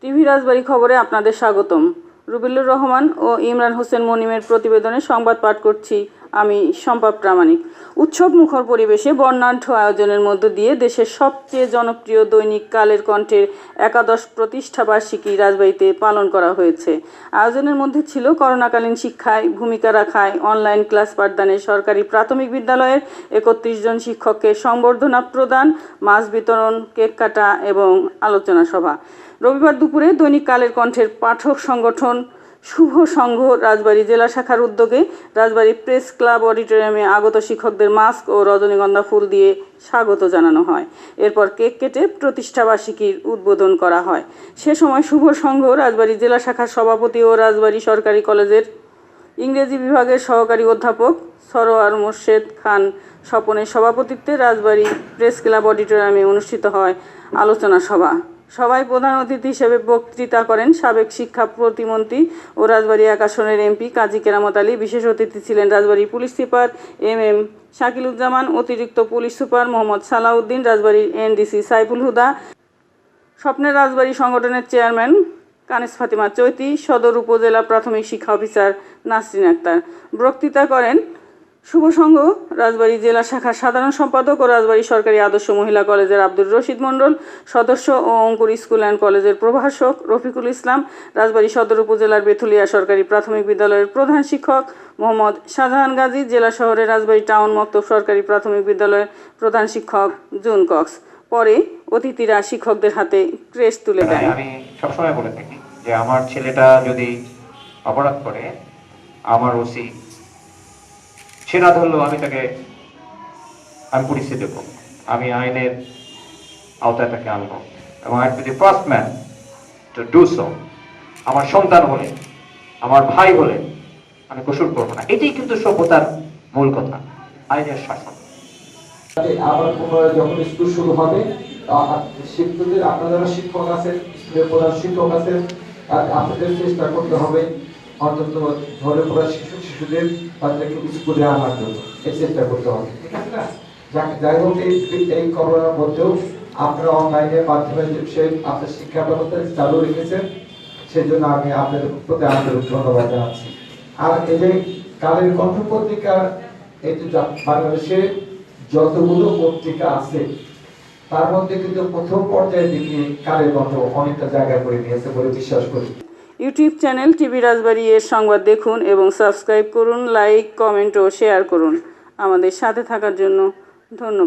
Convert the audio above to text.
TV রাজবাড়ী খবরে আপনাদের স্বাগতম। রুবিলুর রহমান ও ইমরান হোসেন মনিমের প্রতিবেদনে সংবাদ পাঠ করছি আমি শম্পা প্রামাণিক। উৎসব মুখর পরিবেশে বর্ণাঢ্য আয়োজনের মধ্য দিয়ে দেশের সবচেয়ে জনপ্রিয় দৈনিক কালের কণ্ঠের 11 প্রতিষ্ঠাবার্ষিকী রাজবাড়ীতে পালন করা হয়েছে। আয়োজনের মধ্যে ছিল করোনাকালীন শিক্ষায় ভূমিকা রাখায় অনলাইন ক্লাস পাঠদানে সরকারি প্রাথমিক বিদ্যালয়ের 31 জন শিক্ষককে সংবর্ধনা প্রদান, মাছ বিতরণ, কেক কাটা এবং আলোচনা সভা। রবিবার দুপুরে দৈনিক কালের কণ্ঠের পাঠক সংগঠন শুভ সংঘ রাজবাড়ী জেলা শাখার উদ্যোগে রাজবাড়ী প্রেস ক্লাব অডিটোরিয়ামে আগত শিক্ষকদের মাস্ক ও রজনীগন্ধা ফুল দিয়ে স্বাগত জানানো হয়। এরপর কেক কেটে প্রতিষ্ঠাবার্ষিকীর উদ্বোধন করা হয়। সে সময় শুভ সংঘ রাজবাড়ী জেলা শাখার সভাপতি ও রাজবাড়ী সরকারি কলেজের ইংরেজি বিভাগের সহকারী অধ্যাপক সরোয়ার মোর্শেদ খান স্বপনের সভাপতিত্বে রাজবাড়ী প্রেস ক্লাব অডিটোরিয়ামে অনুষ্ঠিত হয় আলোচনা সভা। সভায় প্রধান অতিথি হিসেবে বক্তৃতা করেন সাবেক শিক্ষা প্রতিমন্ত্রী ও রাজবাড়ী 1 আসনের এমপি কাজী কেরামত আলী। বিশেষ অতিথি ছিলেন Rajbari police super M Shakiluzzaman, অতিরিক্ত পুলিশ সুপার মোহাম্মদ সালাউদ্দিন, রাজবাড়ীর এনডিসি সাইফুল হুদা, স্বপ্নের রাজবাড়ী সংগঠনের চেয়ারম্যান কানেস ফাতিমা চৈতি, সদর উপজেলা প্রাথমিক শিক্ষা অফিসার নাসরিন আক্তার। বক্তৃতা করেন শুভ সংঘ রাজবাড়ী জেলা শাখার সাধারণ সম্পাদক ও রাজবাড়ী সরকারি আদর্শ মহিলা কলেজের আব্দুর রশিদ মণ্ডল, সদস্য ও অঙ্কুর স্কুল অ্যান্ড কলেজের প্রভাষক রফিকুল ইসলাম, রাজবাড়ী সদর উপজেলার বেথুলিয়া সরকারি প্রাথমিক বিদ্যালয়ের প্রধান শিক্ষক মোহাম্মদ শাহজাহান গাজী, জেলা শহরের রাজবাড়ী টাউন মক্তব সরকারি প্রাথমিক বিদ্যালয়ের প্রধান শিক্ষক জুন কক্স। পরে অতিথিরা শিক্ষকদের হাতে ক্রেস্ট তুলে দেন। আমি সবসময় বলে থাকি যে আমার ছেলেটা যদি অপরাধ করে, আমার ওসি সেনা ধরলেও আমি পুলিশে দেবো, আমি আইনের আওতায় তাকে আনবো এবং I be the first man to do so. আমার সন্তান হলে, আমার ভাই হলে আমি কসুর করবো না। এটাই কিন্তু সভ্যতার মূল কথা, আইনের শাসন। আবার পুনরায় যখন স্কুল শুরু হবে, শিক্ষকদের, আপনারা যারা শিক্ষক আছেন, স্কুলের প্রধান শিক্ষক আছেন, আপনাদের চেষ্টা করতে হবে অন্তত ঝরে পড়া শিশুদের তাদেরকে স্কুলে আনার জন্য এই চেষ্টা করতে হবে, ঠিক আছে না? যাই হোক, এই করোনার মধ্যেও আপনারা অনলাইনের মাধ্যমে আপনার শিক্ষা ব্যবস্থা চালু রেখেছেন, সেজন্য আমি আপনাদের প্রতি আন্তরিক ধন্যবাদ জানাচ্ছি। আর এই যে কালের কণ্ঠ পত্রিকা, এই যে বাংলাদেশে যতগুলো পত্রিকা আছে তার মধ্যে কিন্তু প্রথম পর্যায়ে দিকে কালের কণ্ঠ অনেকটা জায়গা করে নিয়েছে বলে বিশ্বাস করি। ইউটিউব চ্যানেল টিভি রাজবাড়ী এর সংবাদ দেখুন এবং সাবস্ক্রাইব করুন, লাইক, কমেন্ট ও শেয়ার করুন। আমাদের সাথে থাকার জন্য ধন্যবাদ।